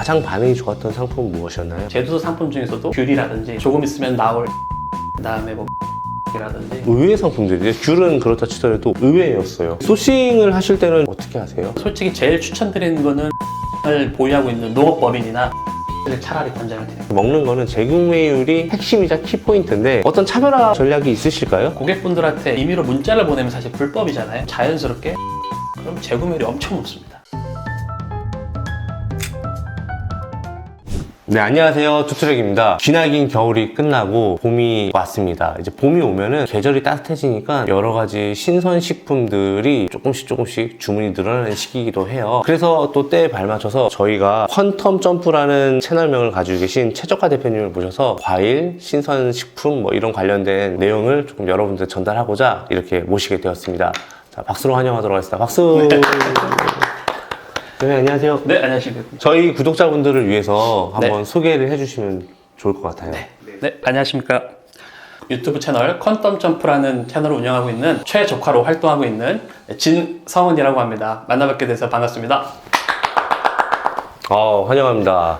가장 반응이 좋았던 상품은 무엇이었나요? 제주도 상품 중에서도 귤이라든지 조금 있으면 나올 그다음에 뭐 이라든지 의외 상품들이에요. 귤은 그렇다 치더라도 의외였어요. 소싱을 하실 때는 어떻게 하세요? 솔직히 제일 추천드리는 거는 을 보유하고 있는 농업법인이나 차라리 권장을 드립니다. 먹는 거는 재구매율이 핵심이자 키포인트인데 어떤 차별화 전략이 있으실까요? 고객분들한테 임의로 문자를 보내면 사실 불법이잖아요. 자연스럽게 그럼 재구매율이 엄청 높습니다. 네, 안녕하세요. 투트랙입니다. 기나긴 겨울이 끝나고 봄이 왔습니다. 이제 봄이 오면은 계절이 따뜻해지니까 여러 가지 신선식품들이 조금씩 주문이 늘어나는 시기이기도 해요. 그래서 또 때에 발맞춰서 저희가 퀀텀 점프라는 채널명을 가지고 계신 최적화 대표님을 모셔서 과일, 신선식품 뭐 이런 관련된 내용을 조금 여러분들 전달하고자 이렇게 모시게 되었습니다. 자, 박수로 환영하도록 하겠습니다. 박수! 네, 안녕하세요. 네, 안녕하십니까. 저희 구독자분들을 위해서 한번 네. 소개를 해주시면 좋을 것 같아요. 네, 안녕하십니까. 유튜브 채널 퀀텀 점프라는 채널을 운영하고 있는 최적화로 활동하고 있는 진성은이라고 합니다. 만나뵙게 돼서 반갑습니다. 환영합니다.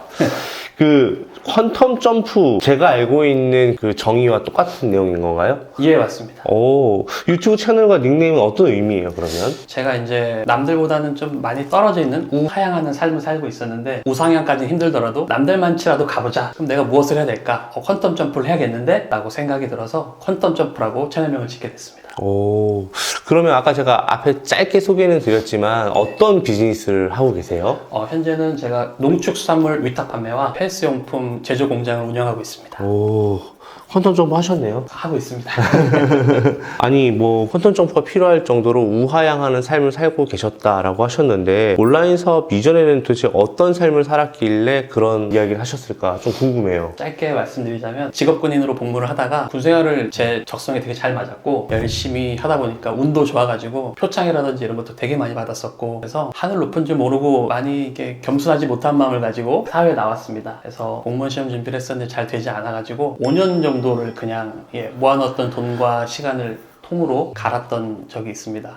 그 퀀텀 점프 제가 알고 있는 그 정의와 똑같은 내용인 건가요? 예, 맞습니다. 오, 유튜브 채널과 닉네임은 어떤 의미예요, 그러면? 제가 이제 남들보다는 좀 많이 떨어져 있는 우하향하는 삶을 살고 있었는데 우상향까지는 힘들더라도 남들만치라도 가보자. 그럼 내가 무엇을 해야 될까? 퀀텀 점프를 해야겠는데? 라고 생각이 들어서 퀀텀 점프라고 채널명을 짓게 됐습니다. 오, 그러면 아까 제가 앞에 짧게 소개는 드렸지만 어떤 비즈니스를 하고 계세요? 현재는 제가 농축수산물 위탁 판매와 헬스용품 제조 공장을 운영하고 있습니다. 오, 퀀텀 점프 하셨네요. 하고 있습니다. 아니 뭐 퀀텀 점프가 필요할 정도로 우하향하는 삶을 살고 계셨다라고 하셨는데 온라인 사업 이전에는 도대체 어떤 삶을 살았길래 그런 이야기를 하셨을까 좀 궁금해요. 짧게 말씀드리자면 직업군인으로 복무를 하다가 군생활을 제 적성에 되게 잘 맞았고 열심히 하다 보니까 운도 좋아가지고 표창이라든지 이런 것도 되게 많이 받았었고 그래서 하늘 높은 줄 모르고 많이 이렇게 겸손하지 못한 마음을 가지고 사회에 나왔습니다. 그래서 공무원 시험 준비를 했었는데 잘 되지 않아가지고 5년 정도를 그냥 모아놨던 돈과 시간을 통으로 갈았던 적이 있습니다.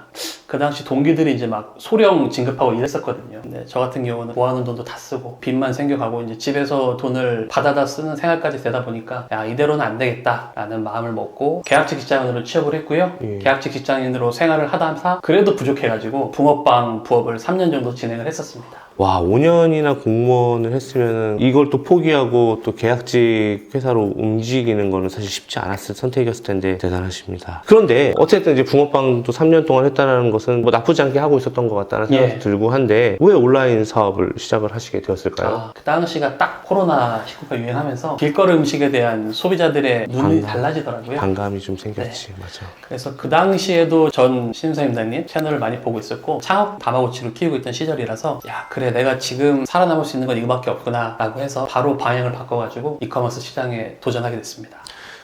그 당시 동기들이 이제 막 소령 진급하고 이랬었거든요. 근데 저 같은 경우는 모아놓은 돈도 다 쓰고 빚만 생겨가고 이제 집에서 돈을 받아다 쓰는 생활까지 되다 보니까 야 이대로는 안 되겠다 라는 마음을 먹고 계약직 직장인으로 취업을 했고요. 계약직 직장인으로 생활을 하다가 그래도 부족해가지고 붕어빵 부업을 3년 정도 진행을 했었습니다. 와, 5년이나 공무원을 했으면 이걸 또 포기하고 또 계약직 회사로 움직이는 거는 사실 쉽지 않았을 선택이었을 텐데 대단하십니다. 그런데 어쨌든 이제 붕어빵도 3년 동안 했다는 것은 뭐 나쁘지 않게 하고 있었던 것 같다는 생각도 들고 한데 왜 온라인 사업을 시작을 하시게 되었을까요? 그 당시가 딱 코로나19가 유행하면서 길거리 음식에 대한 소비자들의 눈이 달라지더라고요. 반감이 좀 생겼지. 맞아. 그래서 그 당시에도 전 신사임당님 채널을 많이 보고 있었고 창업 다마고치를 키우고 있던 시절이라서 야 그래 내가 지금 살아남을 수 있는 건 이거밖에 없구나 라고 해서 바로 방향을 바꿔가지고 이커머스 시장에 도전하게 됐습니다.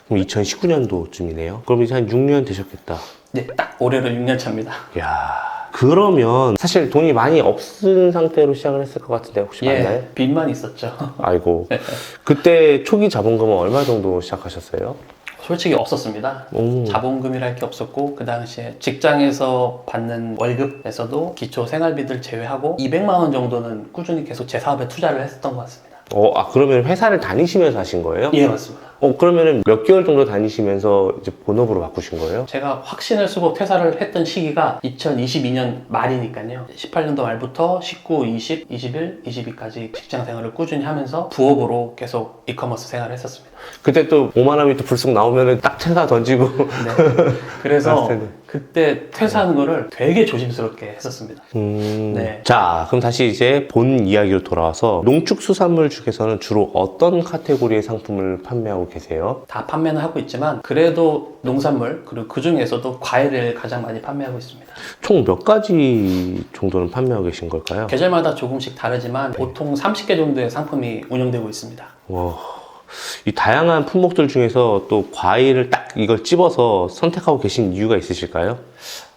그럼 2019년도쯤이네요. 그럼 이제 한 6년 되셨겠다. 네, 딱 올해로 6년 차입니다. 이야, 그러면 사실 돈이 많이 없은 상태로 시작을 했을 것 같은데 혹시 맞나요? 빚만 있었죠. 아이고, 그때 초기 자본금은 얼마 정도 시작하셨어요? 솔직히 없었습니다. 자본금이랄 게 없었고 그 당시에 직장에서 받는 월급에서도 기초 생활비들 제외하고 200만 원 정도는 꾸준히 계속 제 사업에 투자를 했었던 것 같습니다. 그러면 회사를 다니시면서 하신 거예요? 예, 맞습니다. 그러면은 몇 개월 정도 다니시면서 이제 본업으로 바꾸신 거예요? 제가 확신을 쓰고 퇴사를 했던 시기가 2022년 말이니까요. 18년도 말부터 19, 20, 21, 22까지 직장 생활을 꾸준히 하면서 부업으로 계속 이커머스 생활을 했었습니다. 그때 또 5만 원이 또 불쑥 나오면은 딱 퇴사 던지고. 네. 그래서 그때 퇴사하는 거를 되게 조심스럽게 했었습니다. 네. 자, 그럼 다시 이제 본 이야기로 돌아와서 농축수산물 중에서는 주로 어떤 카테고리의 상품을 판매하고 계세요? 다 판매는 하고 있지만 그래도 농산물 그리고 그 중에서도 과일을 가장 많이 판매하고 있습니다. 총 몇 가지 정도는 판매하고 계신 걸까요? 계절마다 조금씩 다르지만 보통 30개 정도의 상품이 운영되고 있습니다. 와, 이 다양한 품목들 중에서 또 과일을 딱 이걸 집어서 선택하고 계신 이유가 있으실까요?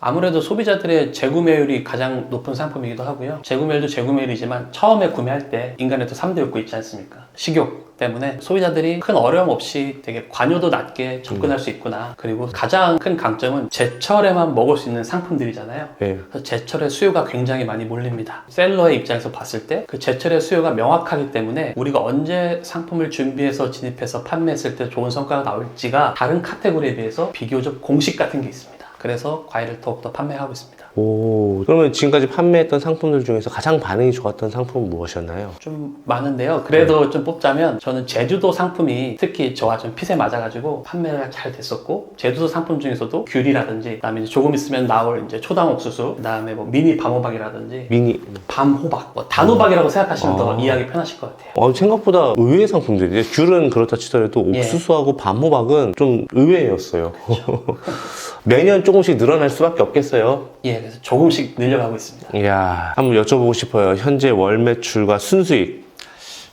아무래도 소비자들의 재구매율이 가장 높은 상품이기도 하고요. 재구매율도 재구매율이지만 처음에 구매할 때 인간의 또 3대 욕구 있지 않습니까? 식욕 때문에 소비자들이 큰 어려움 없이 되게 관여도 낮게 접근할 수 있구나. 그리고 가장 큰 강점은 제철에만 먹을 수 있는 상품들이잖아요. 네. 그래서 제철의 수요가 굉장히 많이 몰립니다. 셀러의 입장에서 봤을 때 그 제철의 수요가 명확하기 때문에 우리가 언제 상품을 준비해서 진입해서 판매했을 때 좋은 성과가 나올지가 다른 카테고리에 비해서 비교적 공식 같은 게 있습니다. 그래서 과일을 더욱더 판매하고 있습니다. 오, 그러면 지금까지 판매했던 상품들 중에서 가장 반응이 좋았던 상품은 무엇이었나요? 좀 많은데요. 그래도 좀 뽑자면 저는 제주도 상품이 특히 저와 좀 핏에 맞아가지고 판매가 잘 됐었고, 제주도 상품 중에서도 귤이라든지, 그다음에 이제 조금 있으면 나올 이제 초당 옥수수, 그다음에 뭐 미니 밤호박이라든지 미니. 밤호박, 뭐 단호박이라고 생각하시면 더 이해하기 편하실 것 같아요. 생각보다 의외의 상품들이에요. 귤은 그렇다 치더라도 옥수수하고 밤호박은 좀 의외였어요. 매년 조금씩 늘어날 수밖에 없겠어요. 예, 그래서 조금씩 늘려가고 있습니다. 이야, 한번 여쭤보고 싶어요. 현재 월 매출과 순수익.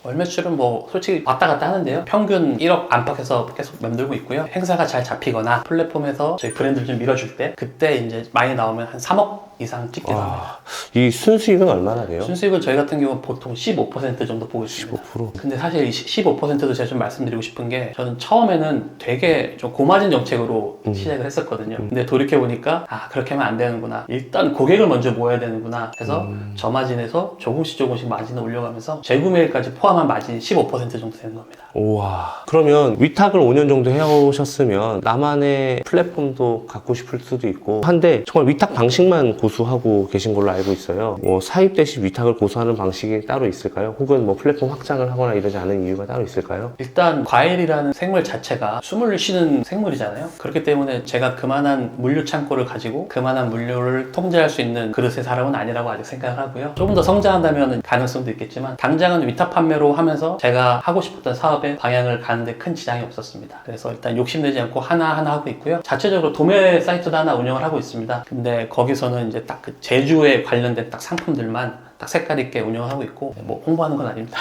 월 매출은 뭐 솔직히 왔다 갔다 하는데요. 평균 1억 안팎에서 계속 맴돌고 있고요. 행사가 잘 잡히거나 플랫폼에서 저희 브랜드를 좀 밀어줄 때 그때 이제 많이 나오면 한 3억 이상 찍게 됩니다. 이 순수익은 얼마나 돼요? 순수익은 저희 같은 경우는 보통 15% 정도 보고 있습니다. 15%? 근데 사실 이 15%도 제가 좀 말씀드리고 싶은 게, 저는 처음에는 되게 좀 고마진 정책으로 시작을 했었거든요. 근데 돌이켜보니까 그렇게 하면 안 되는구나. 일단 고객을 먼저 모아야 되는구나 해서 저마진에서 조금씩 마진을 올려가면서 재구매일까지 포함한 마진이 15% 정도 되는 겁니다. 우와. 그러면 위탁을 5년 정도 해오셨으면 나만의 플랫폼도 갖고 싶을 수도 있고 한데 정말 위탁 방식만 고수하고 계신 걸로 알고 있어요. 뭐 사입 대신 위탁을 고수하는 방식이 따로 있을까요? 혹은 뭐 플랫폼 확장을 하거나 이러지 않은 이유가 따로 있을까요? 일단 과일이라는 생물 자체가 숨을 쉬는 생물이잖아요. 그렇기 때문에 제가 그만한 물류 창고를 가지고 그만한 물류를 통제할 수 있는 그릇의 사람은 아니라고 아직 생각을 하고요. 조금 더 성장한다면 가능성도 있겠지만 당장은 위탁 판매로 하면서 제가 하고 싶었던 사업의 방향을 가는데 큰 지장이 없었습니다. 그래서 일단 욕심내지 않고 하나하나 하고 있고요. 자체적으로 도매 사이트도 하나 운영을 하고 있습니다. 근데 거기서는 이제 딱 그 제주에 관련된 딱 상품들만 딱 색깔 있게 운영하고 있고 뭐 홍보하는 건 아닙니다.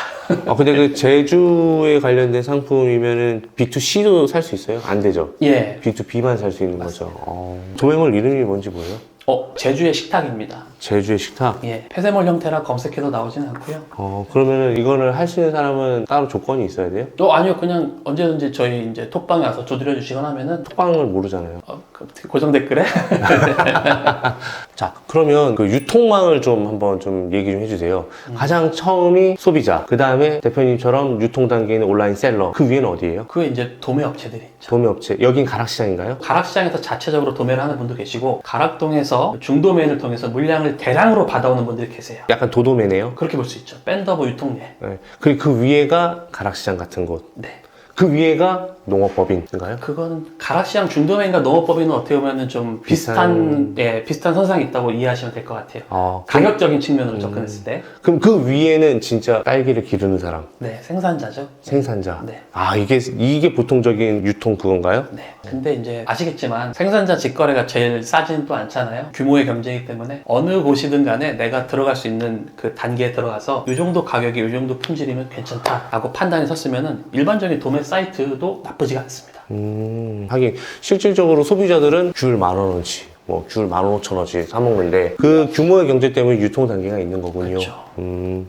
근데 그 제주에 관련된 상품이면은 B2C도 살 수 있어요? 안 되죠? 예. B2B만 살 수 있는 거죠. 도매몰 이름이 뭔지 뭐예요? 제주의 식탁입니다. 제주의 식탁? 예. 폐쇄몰 형태라 검색해도 나오지는 않고요. 그러면은 이거를 할 수 있는 사람은 따로 조건이 있어야 돼요? 아니요. 그냥 언제든지 저희 이제 톡방에 와서 두드려 주시거나 하면은 톡방을 모르잖아요. 고정 댓글에 자, 그러면 그 유통망을 좀 한번 좀 얘기 좀 해주세요. 가장 처음이 소비자, 그 다음에 대표님처럼 유통 단계에 있는 온라인 셀러, 그 위에는 어디예요? 그게 이제 도매 업체들이 있죠. 도매업체. 여긴 가락시장인가요? 가락시장에서 자체적으로 도매를 하는 분도 계시고, 가락동에서 중도매를 통해서 물량을 대량으로 받아오는 분들이 계세요. 약간 도도매네요. 그렇게 볼 수 있죠. 밴더브 유통례. 네. 그리고 그 위에가 가락시장 같은 곳. 네. 그 위에가 농업법인인가요? 그거는 가락시장 중도매인가 농업법인은 어떻게 보면 좀 비슷한 선상이 있다고 이해하시면 될 것 같아요. 가격적인 측면으로 접근했을 때. 그럼 그 위에는 진짜 딸기를 기르는 사람. 네, 생산자죠. 생산자. 네. 이게 보통적인 유통 그건가요? 네. 근데 이제 아시겠지만 생산자 직거래가 제일 싸지는 또 않잖아요. 규모의 경쟁이기 때문에 어느 곳이든 간에 내가 들어갈 수 있는 그 단계에 들어가서 이 정도 가격이 이 정도 품질이면 괜찮다라고 판단이 섰으면은 일반적인 도매 사이트도 나쁘지가 않습니다. 하긴 실질적으로 소비자들은 귤 10,000원어치, 뭐 귤 15,000원어치 사 먹는데 그 규모의 경제 때문에 유통 단계가 있는 거군요. 그렇죠.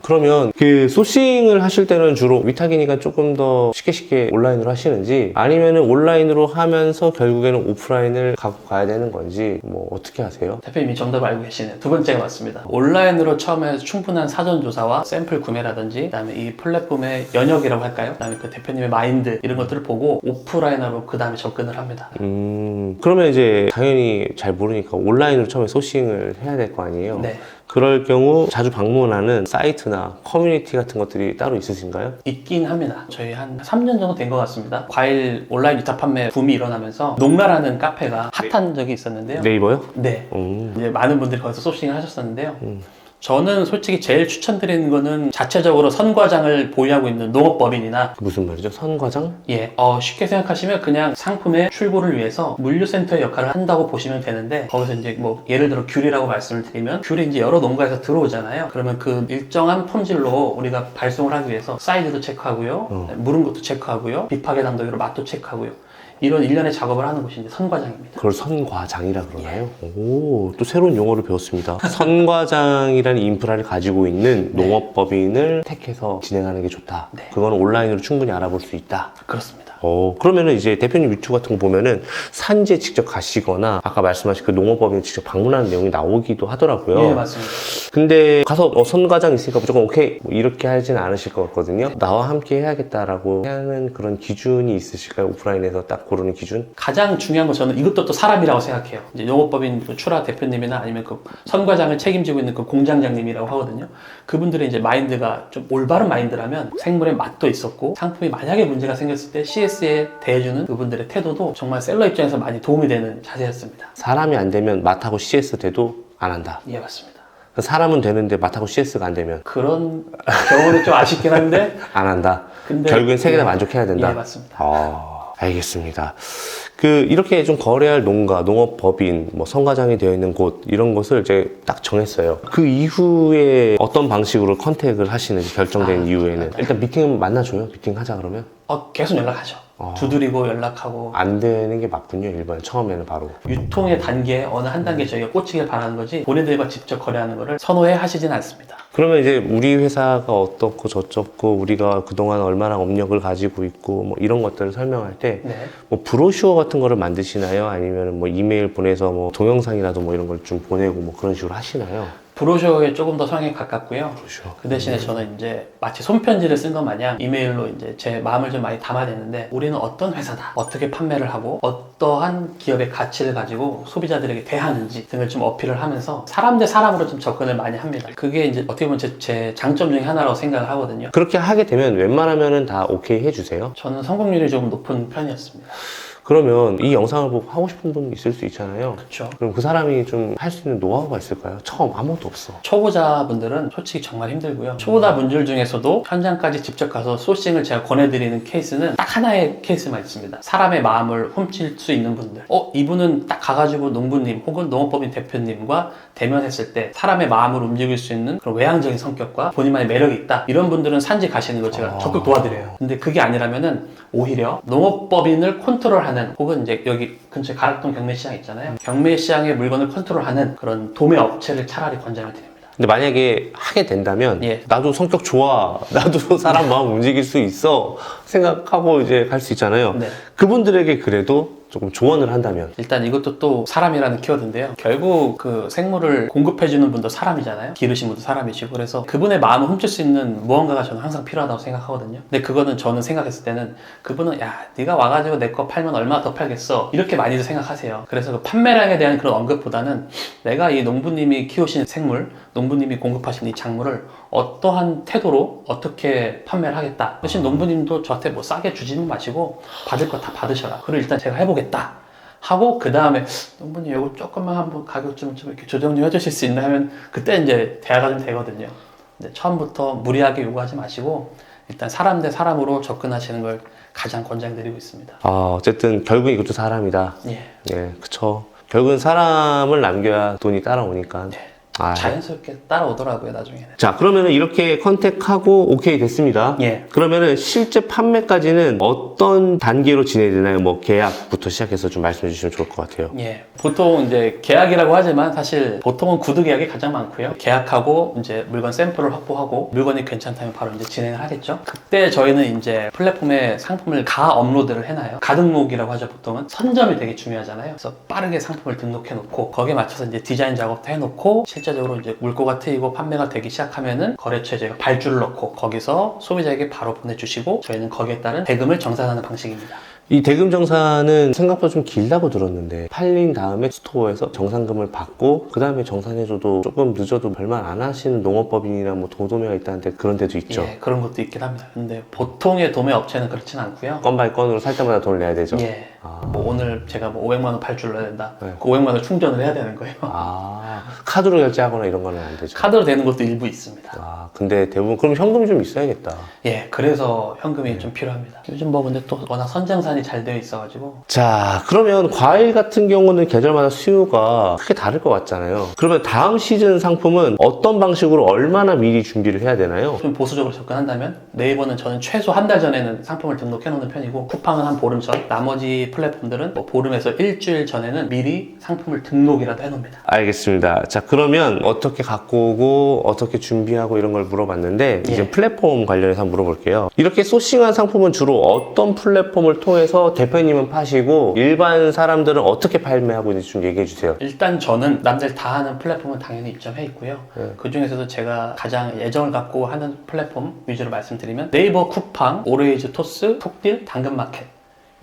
그러면 그 소싱을 하실 때는 주로 위탁이니까 조금 더 쉽게 온라인으로 하시는지 아니면은 온라인으로 하면서 결국에는 오프라인을 갖고 가야 되는 건지 뭐 어떻게 하세요? 대표님이 정답을 알고 계시네요. 두 번째가 맞습니다. 온라인으로 처음에 충분한 사전 조사와 샘플 구매라든지 그다음에 이 플랫폼의 연역이라고 할까요? 그다음에 그 대표님의 마인드 이런 것들을 보고 오프라인으로 그 다음에 접근을 합니다. 그러면 이제 당연히 잘 모르니까 온라인으로 처음에 소싱을 해야 될 거 아니에요? 네. 그럴 경우 자주 방문하는 사이트나 커뮤니티 같은 것들이 따로 있으신가요? 있긴 합니다. 저희 한 3년 정도 된 것 같습니다. 과일 온라인 위탁 판매 붐이 일어나면서 농라라는 카페가 핫한 적이 있었는데요. 네이버요? 네. 이제 많은 분들이 거기서 소싱을 하셨었는데요. 저는 솔직히 제일 추천드리는 거는 자체적으로 선과장을 보유하고 있는 농업법인이나 무슨 말이죠? 선과장? 쉽게 생각하시면 그냥 상품의 출고를 위해서 물류센터의 역할을 한다고 보시면 되는데 거기서 이제 뭐 예를 들어 귤이라고 말씀을 드리면 귤이 이제 여러 농가에서 들어오잖아요. 그러면 그 일정한 품질로 우리가 발송을 하기 위해서 사이즈도 체크하고요. 물은 것도 체크하고요. 비파괴 단도기로 맛도 체크하고요. 이런 일련의 작업을 하는 곳이 이제 선과장입니다. 그걸 선과장이라 그러나요? 오, 또 새로운 용어를 배웠습니다. 선과장이라는 인프라를 가지고 있는 농업법인을 택해서 진행하는 게 좋다. 네. 그거는 온라인으로 충분히 알아볼 수 있다. 그렇습니다. 그러면은 이제 대표님 유튜브 같은 거 보면은 산지에 직접 가시거나 아까 말씀하신 그 농업법인을 직접 방문하는 내용이 나오기도 하더라고요. 예, 맞습니다. 근데 가서 선과장 있으니까 무조건 오케이 뭐 이렇게 하지는 않으실 것 같거든요. 나와 함께 해야겠다라고 하는 그런 기준이 있으실까요? 오프라인에서 딱 고르는 기준? 가장 중요한 건 저는 이것도 또 사람이라고 생각해요. 이제 농업법인 그 출하 대표님이나 아니면 그 선과장을 책임지고 있는 그 공장장님이라고 하거든요. 그분들의 이제 마인드가 좀 올바른 마인드라면 생물의 맛도 있었고 상품이 만약에 문제가 생겼을 때 CS에 대해주는 그분들의 태도도 정말 셀러 입장에서 많이 도움이 되는 자세였습니다. 사람이 안 되면 맛하고 CS 돼도 안 한다. 예, 맞습니다. 사람은 되는데 맛하고 CS가 안 되면 그런 경우는 좀 아쉽긴 한데 안 한다. 근데 결국엔 세 개 다 예, 만족해야 된다. 예, 맞습니다. 알겠습니다. 이렇게 좀 거래할 농가, 농업법인, 뭐 선과장이 되어 있는 곳 이런 곳을 이제 딱 정했어요. 그 이후에 어떤 방식으로 컨택을 하시는지 결정된 이후에는 일단 미팅 만나줘요. 미팅 하자 그러면 계속 연락하죠. 두드리고 연락하고 안 되는 게 맞군요. 일반 처음에는 바로. 유통의 단계 어느 한 단계 저희가 꽂히길 바라는 거지 본인들과 직접 거래하는 거를 선호해 하시진 않습니다. 그러면 이제 우리 회사가 어떻고 저쩌고 우리가 그동안 얼마나 업력을 가지고 있고 뭐 이런 것들을 설명할 때 네. 뭐 브로슈어 같은 거를 만드시나요? 아니면 뭐 이메일 보내서 뭐 동영상이라도 뭐 이런 걸 좀 보내고 뭐 그런 식으로 하시나요? 브로셔에 조금 더 성향이 가깝고요. 브로슈어. 그 대신에 저는 이제 마치 손편지를 쓴 것 마냥 이메일로 이제 제 마음을 좀 많이 담아내는데 우리는 어떤 회사다, 어떻게 판매를 하고 어떠한 기업의 가치를 가지고 소비자들에게 대하는지 등을 좀 어필을 하면서 사람 대 사람으로 좀 접근을 많이 합니다. 그게 이제 어떻게 보면 제 장점 중에 하나라고 생각을 하거든요. 그렇게 하게 되면 웬만하면은 다 오케이 해주세요. 저는 성공률이 조금 높은 편이었습니다. 그러면 이 영상을 보고 하고 싶은 분 있을 수 있잖아요. 그렇죠. 그럼 그 사람이 좀 할 수 있는 노하우가 있을까요? 처음 아무것도 없어. 초보자분들은 솔직히 정말 힘들고요. 초보자 분들 중에서도 현장까지 직접 가서 소싱을 제가 권해드리는 케이스는 딱 하나의 케이스만 있습니다. 사람의 마음을 훔칠 수 있는 분들. 이분은 딱 가가지고 농부님 혹은 농업법인 대표님과 대면했을 때 사람의 마음을 움직일 수 있는 그런 외향적인 성격과 본인만의 매력이 있다. 이런 분들은 산지 가시는 걸 제가 적극 도와드려요. 근데 그게 아니라면은 오히려 농업법인을 컨트롤하는 혹은 이제 여기 근처에 가락동 경매시장 있잖아요. 경매시장의 물건을 컨트롤하는 그런 도매 업체를 차라리 권장을 드립니다. 근데 만약에 하게 된다면 예. 나도 성격 좋아, 나도 사람 마음 움직일 수 있어 생각하고 이제 갈 수 있잖아요. 네. 그분들에게 그래도 조금 조언을 한다면 일단 이것도 또 사람이라는 키워드인데요. 결국 그 생물을 공급해주는 분도 사람이잖아요. 기르신 분도 사람이시고 그래서 그분의 마음을 훔칠 수 있는 무언가가 저는 항상 필요하다고 생각하거든요. 근데 그거는 저는 생각했을 때는 그분은 야 네가 와가지고 내 거 팔면 얼마나 더 팔겠어 이렇게 많이들 생각하세요. 그래서 그 판매량에 대한 그런 언급보다는 내가 이 농부님이 키우신 생물, 농부님이 공급하신 이 작물을 어떠한 태도로 어떻게 판매를 하겠다. 대신 농부님도 저한테 뭐 싸게 주지는 마시고 받을 거 다 받으셔라. 그걸 일단 제가 해보겠다. 하고 그 다음에 농부님 이거 조금만 한번 가격 좀 이렇게 조정 좀 해주실 수 있나 하면 그때 이제 대화가 좀 되거든요. 근데 처음부터 무리하게 요구하지 마시고 일단 사람 대 사람으로 접근하시는 걸 가장 권장드리고 있습니다. 어쨌든 결국 이것도 사람이다. 예. 예, 그쵸. 결국은 사람을 남겨야 돈이 따라오니까. 네. 아, 자연스럽게 따라오더라고요 나중에는. 자, 그러면은 이렇게 컨택하고 오케이 됐습니다. 예. 그러면은 실제 판매까지는 어떤 단계로 진행되나요? 뭐 계약부터 시작해서 좀 말씀해 주시면 좋을 것 같아요. 예. 보통 이제 계약이라고 하지만 사실 보통은 구두 계약이 가장 많고요. 계약하고 이제 물건 샘플을 확보하고 물건이 괜찮다면 바로 이제 진행을 하겠죠. 그때 저희는 이제 플랫폼에 상품을 가 업로드를 해놔요. 가등록이라고 하죠. 보통은 선점이 되게 중요하잖아요. 그래서 빠르게 상품을 등록해 놓고 거기에 맞춰서 이제 디자인 작업도 해놓고 실제적으로 이제 물꼬가 트이고 판매가 되기 시작하면은 거래처에 저희가 발주를 넣고 거기서 소비자에게 바로 보내주시고 저희는 거기에 따른 대금을 정산하는 방식입니다. 이 대금 정산은 생각보다 좀 길다고 들었는데 팔린 다음에 스토어에서 정산금을 받고 그 다음에 정산해줘도 조금 늦어도 별말 안 하시는 농업법인이나 뭐 도도매가 있다는데 그런 데도 있죠. 예, 그런 것도 있긴 합니다. 근데 보통의 도매 업체는 그렇진 않고요. 건 바이 건으로 살 때마다 돈을 내야 되죠. 예. 뭐 오늘 제가 뭐 500만 원 발주를 해야 된다. 네. 그 500만 원 충전을 해야 되는 거예요. 카드로 결제하거나 이런 거는 안 되죠. 카드로 되는 것도 일부 있습니다. 근데 대부분 그럼 현금이 좀 있어야겠다. 예, 그래서 현금이 좀 필요합니다. 요즘 뭐 근데 또 워낙 선장산이 생산이 잘 되어 있어가지고. 자, 그러면 과일 같은 경우는 계절마다 수요가 크게 다를 것 같잖아요. 그러면 다음 시즌 상품은 어떤 방식으로 얼마나 미리 준비를 해야 되나요? 좀 보수적으로 접근한다면 네이버는 저는 최소 한 달 전에는 상품을 등록해 놓는 편이고, 쿠팡은 한 보름 전, 나머지 플랫폼들은 뭐 보름에서 일주일 전에는 미리 상품을 등록이라도 해놓습니다. 알겠습니다. 자, 그러면 어떻게 갖고 오고 어떻게 준비하고 이런 걸 물어봤는데 이제 예. 플랫폼 관련해서 한번 물어볼게요. 이렇게 소싱한 상품은 주로 어떤 플랫폼을 통해서 대표님은 파시고 일반 사람들은 어떻게 판매하고 있는지 좀 얘기해 주세요. 일단 저는 남들 다 하는 플랫폼은 당연히 입점해 있고요. 그 중에서도 제가 가장 애정을 갖고 하는 플랫폼 위주로 말씀드리면 네이버, 쿠팡, 오레이즈, 토스, 톡딜, 당근마켓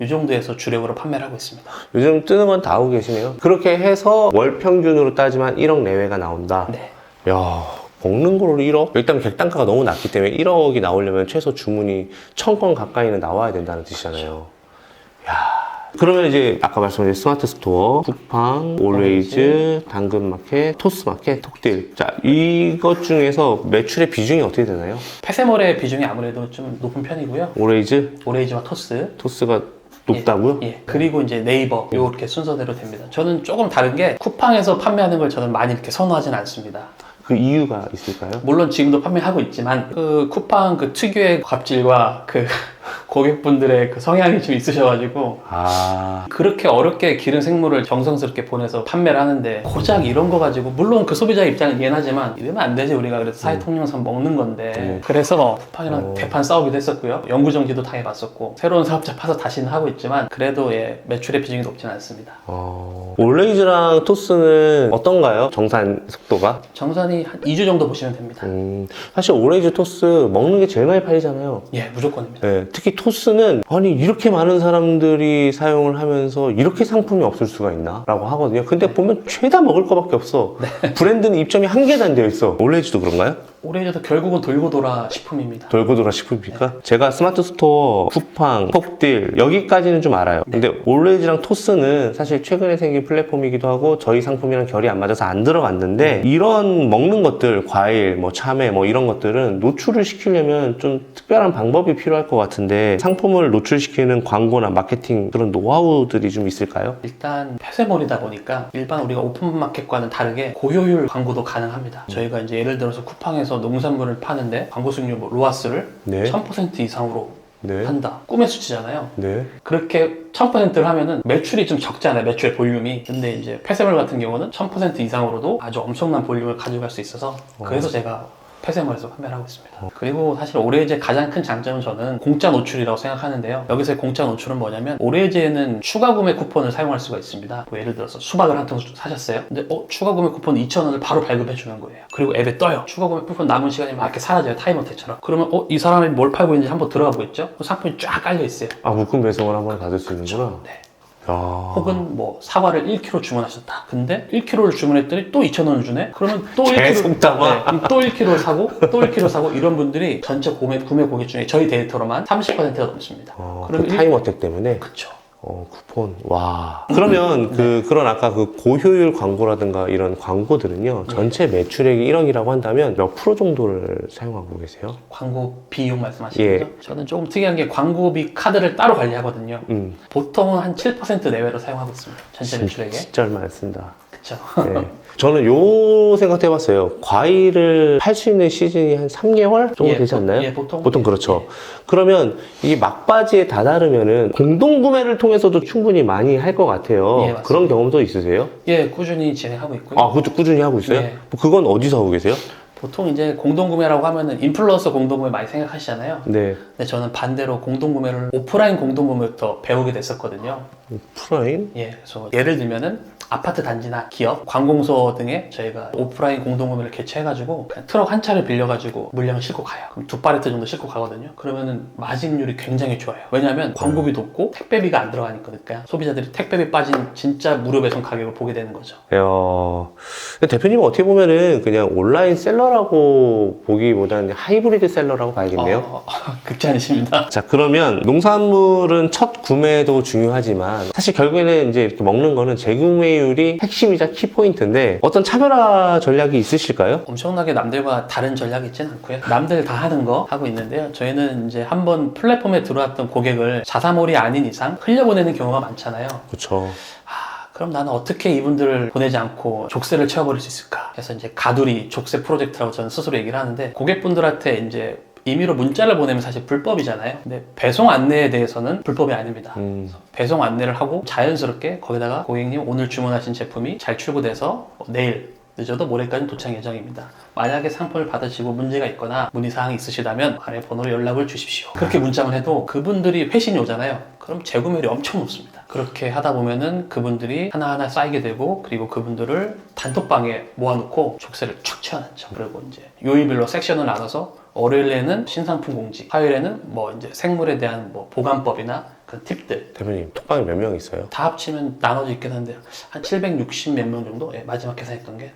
이 정도에서 주력으로 판매를 하고 있습니다. 요즘 뜨는 건 다 하고 계시네요. 그렇게 해서 월 평균으로 따지면 1억 내외가 나온다. 네. 야, 먹는 걸로 1억? 일단 객단가가 너무 낮기 때문에 1억이 나오려면 최소 주문이 1000건 가까이는 나와야 된다는 뜻이잖아요. 야, 그러면 이제 아까 말씀하신 스마트 스토어, 쿠팡, 올웨이즈, 당근마켓, 토스마켓, 톡딜. 자, 이것 중에서 매출의 비중이 어떻게 되나요? 폐쇄몰의 비중이 아무래도 좀 높은 편이고요. 올웨이즈, 오레이즈와 토스. 토스가 높다고요? 예. 그리고 이제 네이버 이렇게 순서대로 됩니다. 저는 조금 다른 게 쿠팡에서 판매하는 걸 저는 많이 이렇게 선호하진 않습니다. 그 이유가 있을까요? 물론 지금도 판매하고 있지만 그 쿠팡 그 특유의 갑질과 그 고객분들의 그 성향이 좀 있으셔가지고 아, 그렇게 어렵게 기른 생물을 정성스럽게 보내서 판매를 하는데 고작 이런 거 가지고 물론 그 소비자 입장은 이해하지만 이러면 안 되지 우리가 그래서 사회 통용선 먹는 건데 그래서 쿠팡이랑 대판 싸우기도 했었고요. 영구 정지도 당해봤었고 새로운 사업자 파서 다시는 하고 있지만 그래도 예, 매출의 비중이 높지는 않습니다. 올레이즈랑 토스는 어떤가요? 정산 속도가? 정산이 한 2주 정도 보시면 됩니다. 사실 올레이즈 토스 먹는 게 제일 많이 팔리잖아요. 예, 무조건입니다. 네, 특히 토스는 아니 이렇게 많은 사람들이 사용을 하면서 이렇게 상품이 없을 수가 있나? 라고 하거든요. 근데 보면 죄다 먹을 거밖에 없어. 브랜드는 입점이 한 개도 안 되어 있어. 올레이즈도 그런가요? 올해도 결국은 돌고 돌아 식품입니다. 돌고 돌아 식품입니까? 제가 스마트 스토어, 쿠팡, 톡딜 여기까지는 좀 알아요. 근데 올레이즈랑 토스는 사실 최근에 생긴 플랫폼이기도 하고 저희 상품이랑 결이 안 맞아서 안 들어갔는데 이런 먹는 것들, 과일, 뭐 참외 뭐 이런 것들은 노출을 시키려면 좀 특별한 방법이 필요할 것 같은데 상품을 노출시키는 광고나 마케팅 그런 노하우들이 좀 있을까요? 일단 폐쇄몰이다 보니까 일반 우리가 오픈마켓과는 다르게 고효율 광고도 가능합니다. 저희가 이제 예를 들어서 쿠팡에서 농산물을 파는데 광고 수익률 뭐 로아스를 네. 1000% 이상으로 네. 한다. 꿈의 수치잖아요. 네. 그렇게 1000%를 하면은 매출이 좀 적잖아요. 매출의 볼륨이. 근데 이제 폐쇄몰 같은 경우는 1000% 이상으로도 아주 엄청난 볼륨을 가져갈 수 있어서 그래서 제가 폐쇄몰에서 판매를 하고 있습니다. 그리고 사실 오레이즈의 가장 큰 장점은 저는 공짜 노출이라고 생각하는데요. 여기서의 공짜 노출은 뭐냐면 오레이즈에는 추가 구매 쿠폰을 사용할 수가 있습니다. 뭐 예를 들어서 수박을 한 통 사셨어요. 근데 추가 구매 쿠폰 2,000원을 바로 발급해 주는 거예요. 그리고 앱에 떠요. 추가 구매 쿠폰 남은 시간이 막 이렇게 사라져요. 타이머택처럼. 그러면 이 사람이 뭘 팔고 있는지 한번 들어가 보겠죠? 상품이 쫙 깔려 있어요. 아, 묶음 배송을 한번 받을 수 있는구나. 네. 야. 혹은 뭐 사과를 1kg 주문하셨다. 근데 1kg를 주문했더니 또 2,000원을 주네? 그러면 또 1kg 계속 담아. 네, 그럼 또 1kg 사고 또 1kg 사고 이런 분들이 전체 구매 고객 중에 저희 데이터로만 30%가 넘습니다. 그 타임어택 때문에? 그쵸. 쿠폰. 와. 그러면 그런 아까 그 고효율 광고라든가 이런 광고들은요, 전체 매출액이 1억이라고 한다면 몇 프로 정도를 사용하고 계세요? 광고 비용 말씀하시는 예. 거죠? 저는 조금 특이한 게 광고비 카드를 따로 관리하거든요. 음. 보통은 한 7% 내외로 사용하고 있습니다. 전체 매출액에. 진짜 얼마 안 쓴다. 그쵸. 네. 저는 요 생각도 해봤어요. 과일을 팔 수 있는 시즌이 한 3개월 정도 예, 되지 않나요? 예, 보통 그렇죠. 예. 그러면 이 막바지에 다다르면은 공동구매를 통해서도 충분히 많이 할 것 같아요. 예, 맞습니다. 그런 경험도 있으세요? 예, 꾸준히 진행하고 있고요. 아, 그것도 꾸준히 하고 있어요? 예. 뭐 그건 어디서 하고 계세요? 보통 이제 공동구매라고 하면은 인플루언서 공동구매 많이 생각하시잖아요. 네. 근데 저는 반대로 공동구매를 오프라인 공동구매부터 배우게 됐었거든요. 오프라인? 예, 그래서 예를 들면은 아파트 단지나 기업, 관공서 등에 저희가 오프라인 공동구매를 개최해가지고 그냥 트럭 한 차를 빌려가지고 물량을 싣고 가요. 그럼 2팔레트 정도 싣고 가거든요. 그러면은 마진율이 굉장히 좋아요. 왜냐하면 광고비 높고 택배비가 안 들어가니까 소비자들이 택배비 빠진 진짜 무료 배송 가격을 보게 되는 거죠. 대표님은 어떻게 보면은 그냥 온라인 셀러라고 보기보다는 하이브리드 셀러라고 봐야겠네요. 극찬이십니다. 자, 그러면 농산물은 첫 구매도 중요하지만 사실 결국에는 이제 이렇게 먹는 거는 재구매 판매율이 핵심이자 키포인트인데 어떤 차별화 전략이 있으실까요? 엄청나게 남들과 다른 전략이 있지는 않고요. 남들 다 하는 거 하고 있는데요. 저희는 이제 한번 플랫폼에 들어왔던 고객을 자사몰이 아닌 이상 흘려보내는 경우가 많잖아요. 그렇죠. 그럼 나는 어떻게 이분들을 보내지 않고 족쇄를 채워버릴 수 있을까? 그래서 이제 가두리 족쇄 프로젝트라고 저는 스스로 얘기를 하는데, 고객분들한테 이제 임의로 문자를 보내면 사실 불법이잖아요. 근데 배송 안내에 대해서는 불법이 아닙니다. 그래서 배송 안내를 하고 자연스럽게 거기다가 고객님 오늘 주문하신 제품이 잘 출고돼서 내일 늦어도 모레까지 도착 예정입니다. 만약에 상품을 받으시고 문제가 있거나 문의사항이 있으시다면 아래 번호로 연락을 주십시오. 그렇게 문자만 해도 그분들이 회신이 오잖아요. 그럼 재구매율이 엄청 높습니다. 그렇게 하다 보면은 그분들이 하나하나 쌓이게 되고, 그리고 그분들을 단톡방에 모아놓고 족쇄를 촥 채워놨죠. 그리고 이제 요일별로 섹션을 나눠서 월요일에는 신상품 공지, 화요일에는 뭐 이제 생물에 대한 뭐 보관법이나 그런 팁들. 대표님, 톡방에 몇 명 있어요? 다 합치면 나눠져 있긴 한데 한 760 몇 명 정도? 예, 마지막 계산했던 게.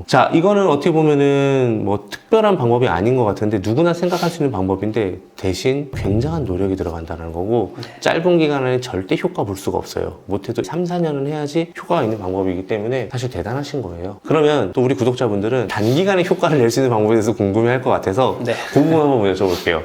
자, 이거는 어떻게 보면은 뭐 특별한 방법이 아닌 것 같은데 누구나 생각할 수 있는 방법인데 대신 굉장한 노력이 들어간다는 거고, 짧은 기간에 절대 효과 볼 수가 없어요. 못해도 3, 4년은 해야지 효과가 있는 방법이기 때문에 사실 대단하신 거예요. 그러면 또 우리 구독자분들은 단기간에 효과를 낼 수 있는 방법에 대해서 궁금해 할 것 같아서 네. 궁금한 번 여쭤볼게요.